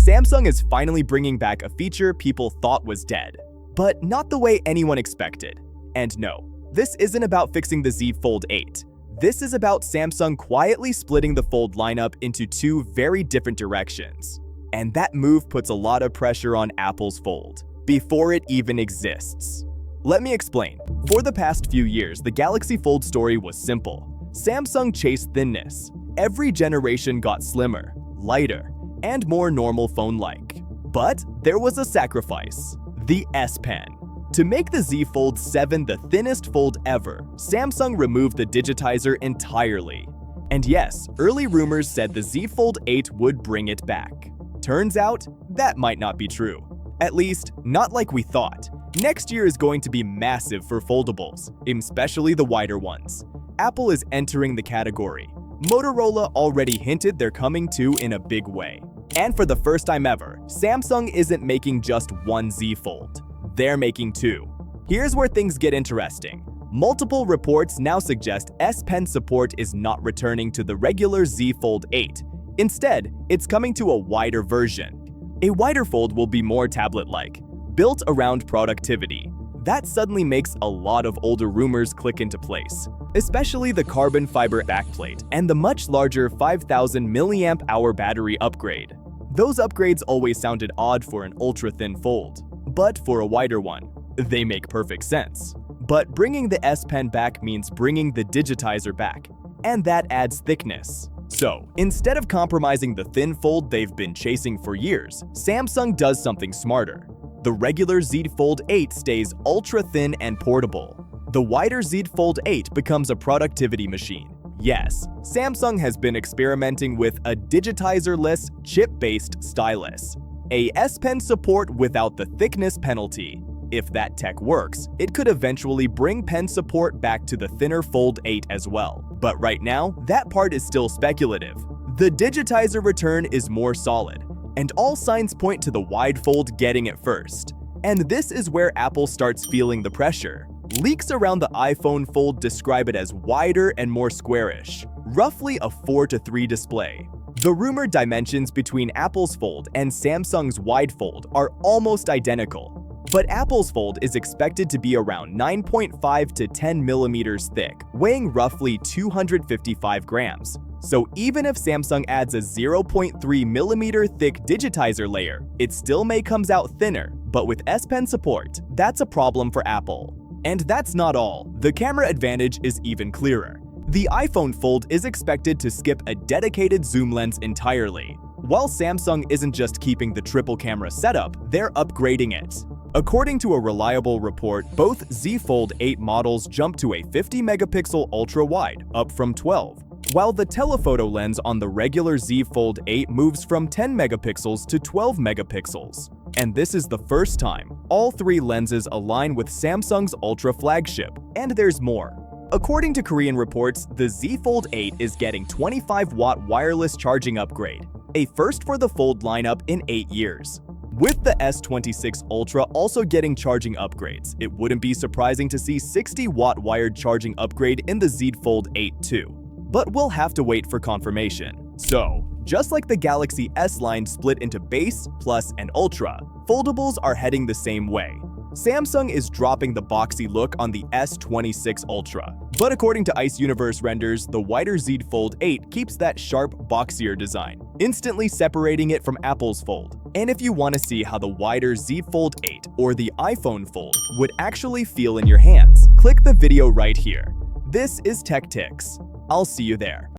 Samsung is finally bringing back a feature people thought was dead, but not the way anyone expected. And no, this isn't about fixing the Z Fold 8. This is about Samsung quietly splitting the Fold lineup into two very different directions. And that move puts a lot of pressure on Apple's Fold, before it even exists. Let me explain. For the past few years, the Galaxy Fold story was simple. Samsung chased thinness. Every generation got slimmer, lighter, and more normal phone-like. But there was a sacrifice: the S Pen. To make the Z Fold 7 the thinnest fold ever, Samsung removed the digitizer entirely. And yes, early rumors said the Z Fold 8 would bring it back. Turns out, that might not be true. At least, not like we thought. Next year is going to be massive for foldables, especially the wider ones. Apple is entering the category. Motorola already hinted they're coming too in a big way. And for the first time ever, Samsung isn't making just one Z Fold. They're making two. Here's where things get interesting. Multiple reports now suggest S Pen support is not returning to the regular Z Fold 8. Instead, it's coming to a wider version. A wider fold will be more tablet-like, built around productivity. That suddenly makes a lot of older rumors click into place, especially the carbon fiber backplate and the much larger 5000 mAh battery upgrade. Those upgrades always sounded odd for an ultra-thin fold, but for a wider one, they make perfect sense. But bringing the S Pen back means bringing the digitizer back, and that adds thickness. So, instead of compromising the thin fold they've been chasing for years, Samsung does something smarter. The regular Z Fold 8 stays ultra-thin and portable. The wider Z Fold 8 becomes a productivity machine. Yes, Samsung has been experimenting with a digitizer-less, chip-based stylus. A S Pen support without the thickness penalty. If that tech works, it could eventually bring pen support back to the thinner Fold 8 as well. But right now, that part is still speculative. The digitizer return is more solid, and all signs point to the wide fold getting it first. And this is where Apple starts feeling the pressure. Leaks around the iPhone Fold describe it as wider and more squarish, roughly a 4:3 display. The rumored dimensions between Apple's Fold and Samsung's wide fold are almost identical. But Apple's Fold is expected to be around 9.5 to 10 millimeters thick, weighing roughly 255 grams. So even if Samsung adds a 0.3 millimeter thick digitizer layer, it still may comes out thinner, but with S Pen support, that's a problem for Apple. And that's not all. The camera advantage is even clearer. The iPhone Fold is expected to skip a dedicated zoom lens entirely. While Samsung isn't just keeping the triple camera setup, they're upgrading it. According to a reliable report, both Z Fold 8 models jump to a 50 megapixel ultra-wide, up from 12, while the telephoto lens on the regular Z Fold 8 moves from 10 megapixels to 12 megapixels. And this is the first time all three lenses align with Samsung's Ultra flagship, and there's more. According to Korean reports, the Z Fold 8 is getting 25-watt wireless charging upgrade, a first for the Fold lineup in 8 years. With the S26 Ultra also getting charging upgrades, it wouldn't be surprising to see 60-watt wired charging upgrade in the Z Fold 8 too. But we'll have to wait for confirmation. So, just like the Galaxy S line split into Base, Plus, and Ultra, foldables are heading the same way. Samsung is dropping the boxy look on the S26 Ultra. But according to Ice Universe renders, the wider Z Fold 8 keeps that sharp, boxier design, instantly separating it from Apple's Fold. And if you want to see how the wider Z Fold 8 or the iPhone Fold would actually feel in your hands, click the video right here. This is Techtics. I'll see you there.